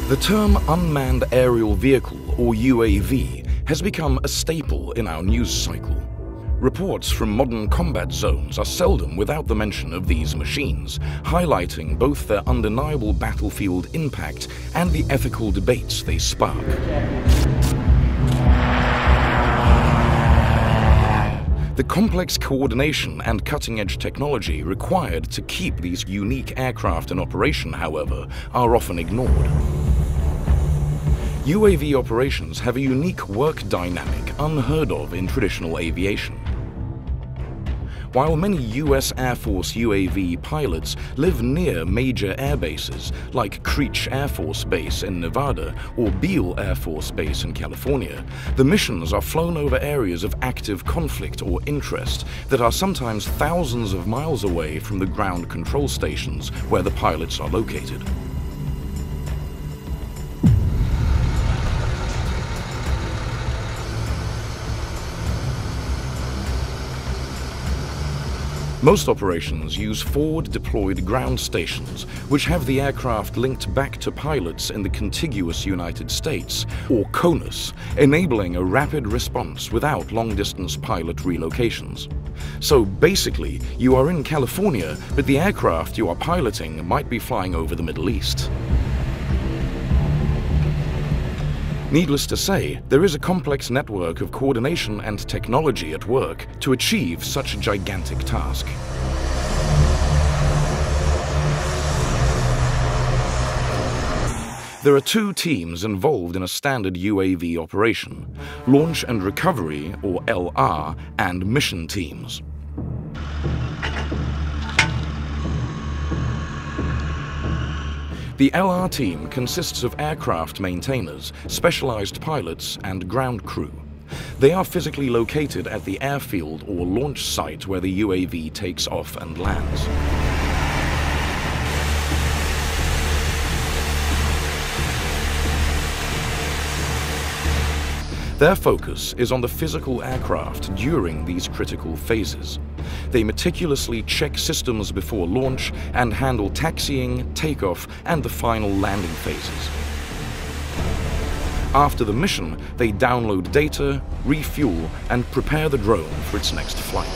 The term unmanned aerial vehicle, or UAV, has become a staple in our news cycle. Reports from modern combat zones are seldom without the mention of these machines, highlighting both their undeniable battlefield impact and the ethical debates they spark. The complex coordination and cutting-edge technology required to keep these unique aircraft in operation, however, are often ignored. UAV operations have a unique work dynamic unheard of in traditional aviation. While many US Air Force UAV pilots live near major air bases like Creech Air Force Base in Nevada or Beale Air Force Base in California, the missions are flown over areas of active conflict or interest that are sometimes thousands of miles away from the ground control stations where the pilots are located. Most operations use forward-deployed ground stations, which have the aircraft linked back to pilots in the contiguous United States, or CONUS, enabling a rapid response without long-distance pilot relocations. So basically, you are in California, but the aircraft you are piloting might be flying over the Middle East. Needless to say, there is a complex network of coordination and technology at work to achieve such a gigantic task. There are two teams involved in a standard UAV operation: Launch and Recovery, or LR, and Mission teams. The LR team consists of aircraft maintainers, specialized pilots, and ground crew. They are physically located at the airfield or launch site where the UAV takes off and lands. Their focus is on the physical aircraft during these critical phases. They meticulously check systems before launch and handle taxiing, takeoff, and the final landing phases. After the mission, they download data, refuel, and prepare the drone for its next flight.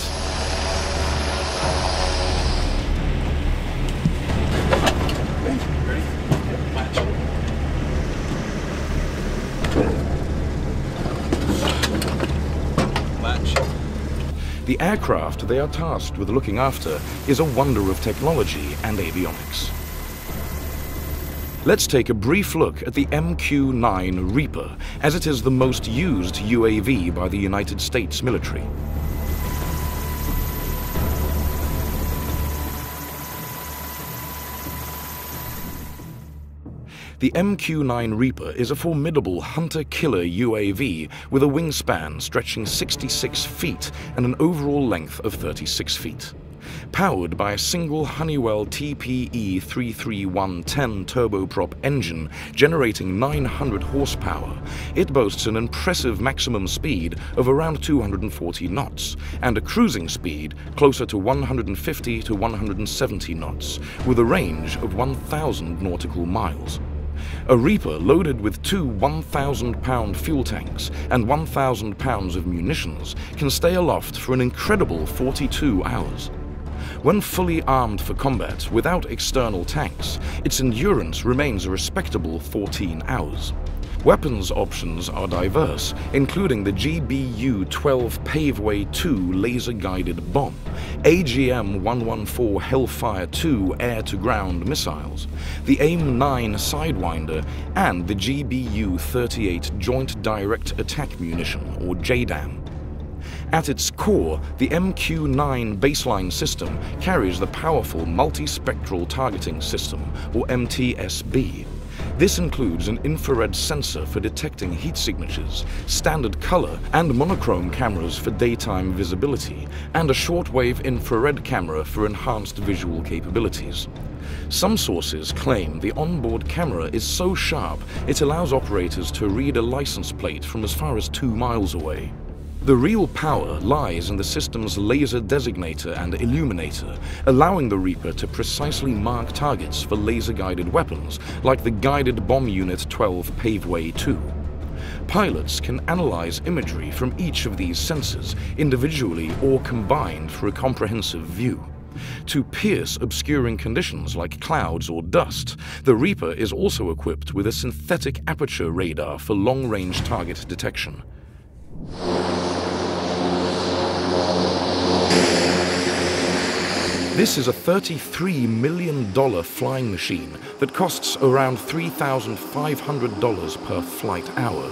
The aircraft they are tasked with looking after is a wonder of technology and avionics. Let's take a brief look at the MQ-9 Reaper, as it is the most used UAV by the United States military. The MQ-9 Reaper is a formidable hunter-killer UAV with a wingspan stretching 66 feet and an overall length of 36 feet. Powered by a single Honeywell TPE 33110 turboprop engine generating 900 horsepower, it boasts an impressive maximum speed of around 240 knots and a cruising speed closer to 150 to 170 knots, with a range of 1,000 nautical miles. A Reaper loaded with two 1,000-pound fuel tanks and 1,000 pounds of munitions can stay aloft for an incredible 42 hours. When fully armed for combat without external tanks, its endurance remains a respectable 14 hours. Weapons options are diverse, including the GBU-12 Paveway 2 laser-guided bomb, AGM-114 Hellfire 2 air-to-ground missiles, the AIM-9 Sidewinder, and the GBU-38 Joint Direct Attack Munition, or JDAM. At its core, the MQ-9 baseline system carries the powerful Multispectral Targeting System, or MTSB. This includes an infrared sensor for detecting heat signatures, standard color and monochrome cameras for daytime visibility, and a shortwave infrared camera for enhanced visual capabilities. Some sources claim the onboard camera is so sharp it allows operators to read a license plate from as far as 2 miles away. The real power lies in the system's laser designator and illuminator, allowing the Reaper to precisely mark targets for laser-guided weapons, like the Guided Bomb Unit 12 Paveway 2. Pilots can analyze imagery from each of these sensors, individually or combined, for a comprehensive view. To pierce obscuring conditions like clouds or dust, the Reaper is also equipped with a synthetic aperture radar for long-range target detection. This is a $33 million flying machine that costs around $3,500 per flight hour.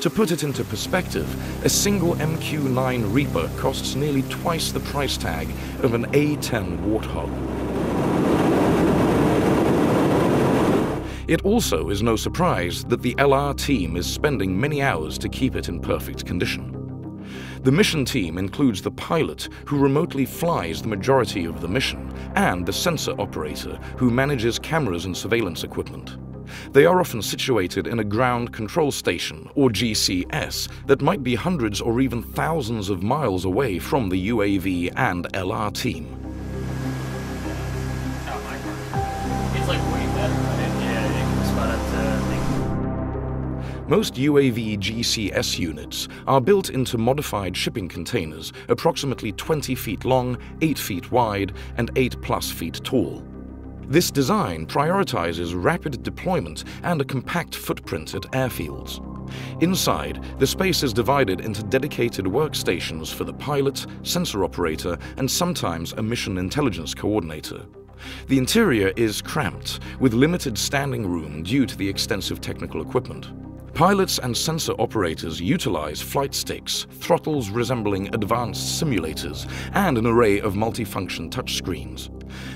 To put it into perspective, a single MQ-9 Reaper costs nearly twice the price tag of an A-10 Warthog. It also is no surprise that the LR team is spending many hours to keep it in perfect condition. The mission team includes the pilot, who remotely flies the majority of the mission, and the sensor operator, who manages cameras and surveillance equipment. They are often situated in a ground control station, or GCS, that might be hundreds or even thousands of miles away from the UAV and LR team. It's like way better, right? Yeah, it can spot up to things. Most UAV GCS units are built into modified shipping containers approximately 20 feet long, 8 feet wide, and 8+ feet tall. This design prioritizes rapid deployment and a compact footprint at airfields. Inside, the space is divided into dedicated workstations for the pilot, sensor operator, and sometimes a mission intelligence coordinator. The interior is cramped, with limited standing room due to the extensive technical equipment. Pilots and sensor operators utilize flight sticks, throttles resembling advanced simulators, and an array of multifunction touchscreens.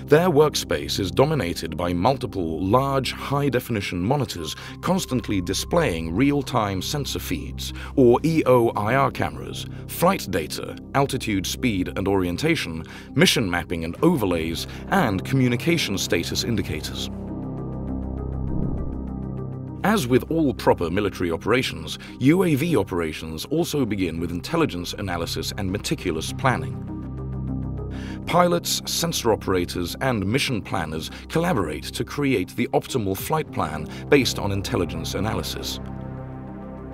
Their workspace is dominated by multiple large, high-definition monitors constantly displaying real-time sensor feeds, or EOIR cameras, flight data, altitude, speed and orientation, mission mapping and overlays, and communication status indicators. As with all proper military operations, UAV operations also begin with intelligence analysis and meticulous planning. Pilots, sensor operators, and mission planners collaborate to create the optimal flight plan based on intelligence analysis.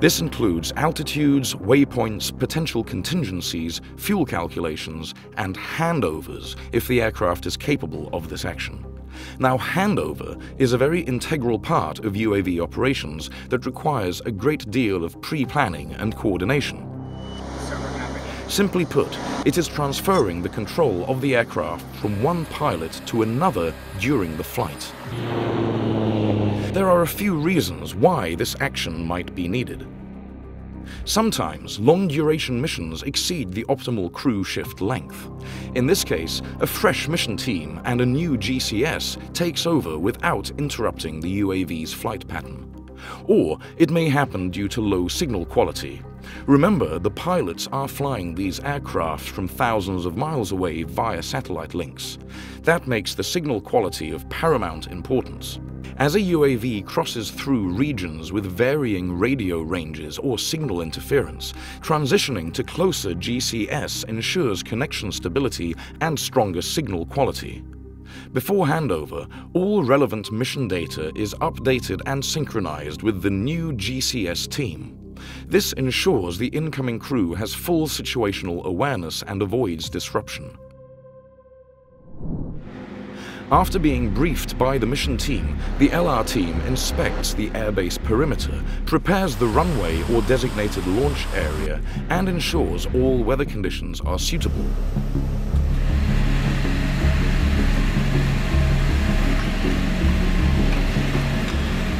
This includes altitudes, waypoints, potential contingencies, fuel calculations, and handovers if the aircraft is capable of this action. Now, handover is a very integral part of UAV operations that requires a great deal of pre-planning and coordination. Simply put, it is transferring the control of the aircraft from one pilot to another during the flight. There are a few reasons why this action might be needed. Sometimes long-duration missions exceed the optimal crew shift length. In this case, a fresh mission team and a new GCS takes over without interrupting the UAV's flight pattern. Or it may happen due to low signal quality. Remember, the pilots are flying these aircraft from thousands of miles away via satellite links. That makes the signal quality of paramount importance. As a UAV crosses through regions with varying radio ranges or signal interference, transitioning to closer GCS ensures connection stability and stronger signal quality. Before handover, all relevant mission data is updated and synchronized with the new GCS team. This ensures the incoming crew has full situational awareness and avoids disruption. After being briefed by the mission team, the LR team inspects the airbase perimeter, prepares the runway or designated launch area, and ensures all weather conditions are suitable.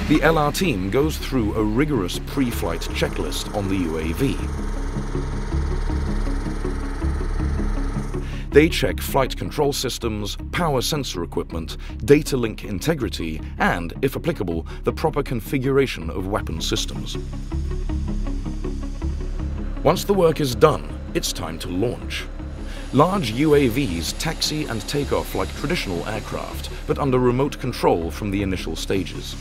The LR team goes through a rigorous pre-flight checklist on the UAV. They check flight control systems, power sensor equipment, data link integrity, and, if applicable, the proper configuration of weapon systems. Once the work is done, it's time to launch. Large UAVs taxi and take off like traditional aircraft, but under remote control from the initial stages.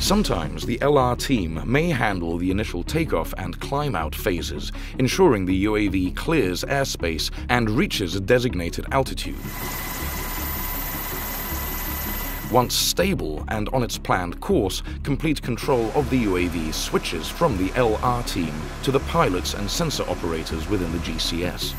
Sometimes the LR team may handle the initial takeoff and climb-out phases, ensuring the UAV clears airspace and reaches a designated altitude. Once stable and on its planned course, complete control of the UAV switches from the LR team to the pilots and sensor operators within the GCS.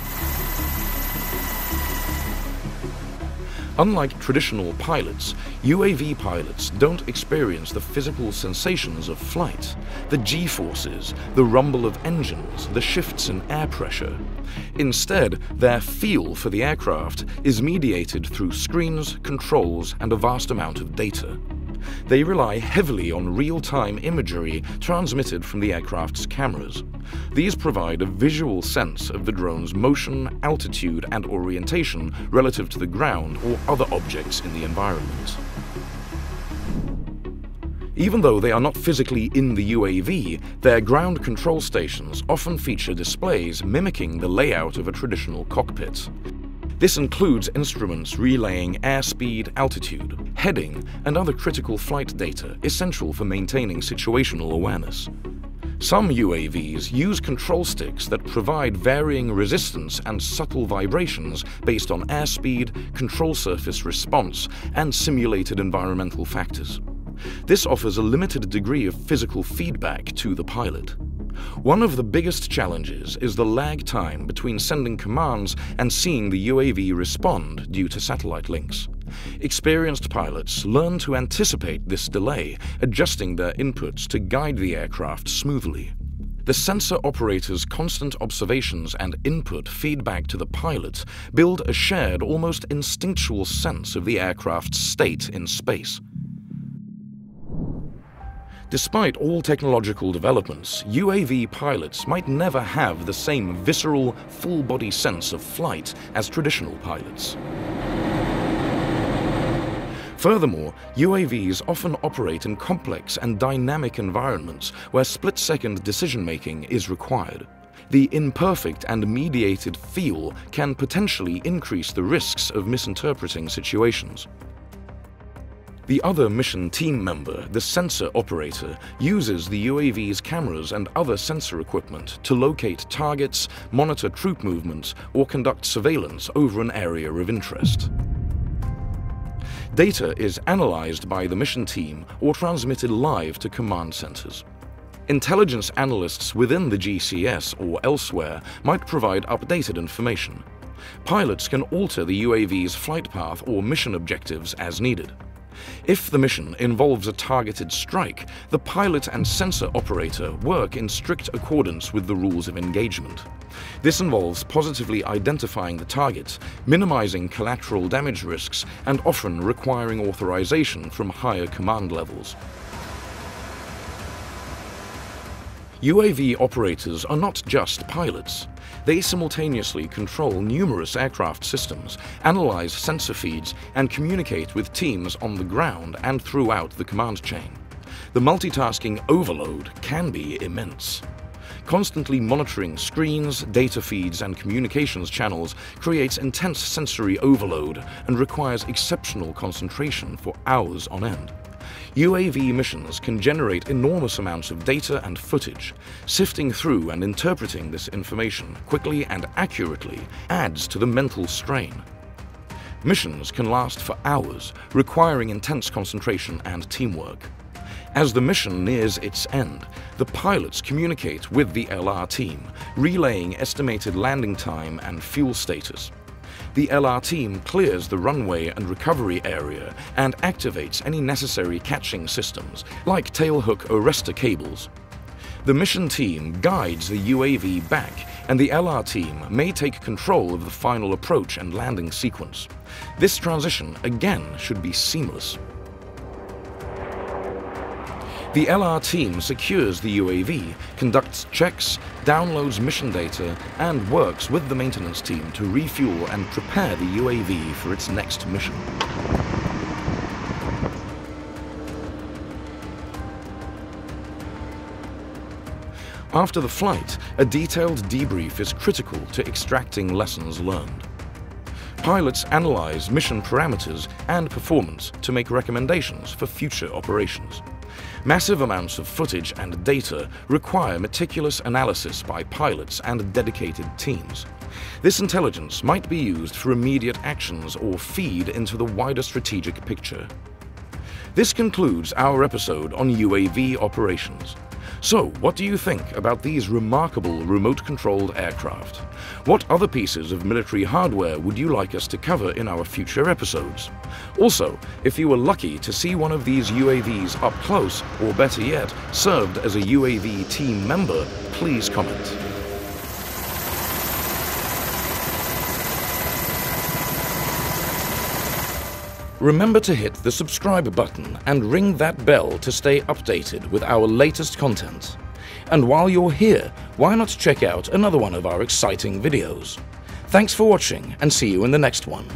Unlike traditional pilots, UAV pilots don't experience the physical sensations of flight, the G-forces, the rumble of engines, the shifts in air pressure. Instead, their feel for the aircraft is mediated through screens, controls, and a vast amount of data. They rely heavily on real-time imagery transmitted from the aircraft's cameras. These provide a visual sense of the drone's motion, altitude, and orientation relative to the ground or other objects in the environment. Even though they are not physically in the UAV, their ground control stations often feature displays mimicking the layout of a traditional cockpit. This includes instruments relaying airspeed, altitude, heading, and other critical flight data essential for maintaining situational awareness. Some UAVs use control sticks that provide varying resistance and subtle vibrations based on airspeed, control surface response, and simulated environmental factors. This offers a limited degree of physical feedback to the pilot. One of the biggest challenges is the lag time between sending commands and seeing the UAV respond due to satellite links. Experienced pilots learn to anticipate this delay, adjusting their inputs to guide the aircraft smoothly. The sensor operator's constant observations and input feedback to the pilot build a shared, almost instinctual sense of the aircraft's state in space. Despite all technological developments, UAV pilots might never have the same visceral, full-body sense of flight as traditional pilots. Furthermore, UAVs often operate in complex and dynamic environments where split-second decision-making is required. The imperfect and mediated feel can potentially increase the risks of misinterpreting situations. The other mission team member, the sensor operator, uses the UAV's cameras and other sensor equipment to locate targets, monitor troop movements, or conduct surveillance over an area of interest. Data is analyzed by the mission team or transmitted live to command centers. Intelligence analysts within the GCS or elsewhere might provide updated information. Pilots can alter the UAV's flight path or mission objectives as needed. If the mission involves a targeted strike, the pilot and sensor operator work in strict accordance with the rules of engagement. This involves positively identifying the target, minimizing collateral damage risks, and often requiring authorization from higher command levels. UAV operators are not just pilots. They simultaneously control numerous aircraft systems, analyze sensor feeds, and communicate with teams on the ground and throughout the command chain. The multitasking overload can be immense. Constantly monitoring screens, data feeds, and communications channels creates intense sensory overload and requires exceptional concentration for hours on end. UAV missions can generate enormous amounts of data and footage. Sifting through and interpreting this information quickly and accurately adds to the mental strain. Missions can last for hours, requiring intense concentration and teamwork. As the mission nears its end, the pilots communicate with the LR team, relaying estimated landing time and fuel status. The LR team clears the runway and recovery area and activates any necessary catching systems, like tailhook arrestor cables. The mission team guides the UAV back, and the LR team may take control of the final approach and landing sequence. This transition, again, should be seamless. The LR team secures the UAV, conducts checks, downloads mission data, and works with the maintenance team to refuel and prepare the UAV for its next mission. After the flight, a detailed debrief is critical to extracting lessons learned. Pilots analyze mission parameters and performance to make recommendations for future operations. Massive amounts of footage and data require meticulous analysis by pilots and dedicated teams. This intelligence might be used for immediate actions or feed into the wider strategic picture. This concludes our episode on UAV operations. So, what do you think about these remarkable remote-controlled aircraft? What other pieces of military hardware would you like us to cover in our future episodes? Also, if you were lucky to see one of these UAVs up close, or better yet, served as a UAV team member, please comment. Remember to hit the subscribe button and ring that bell to stay updated with our latest content. And while you're here, why not check out another one of our exciting videos? Thanks for watching and see you in the next one.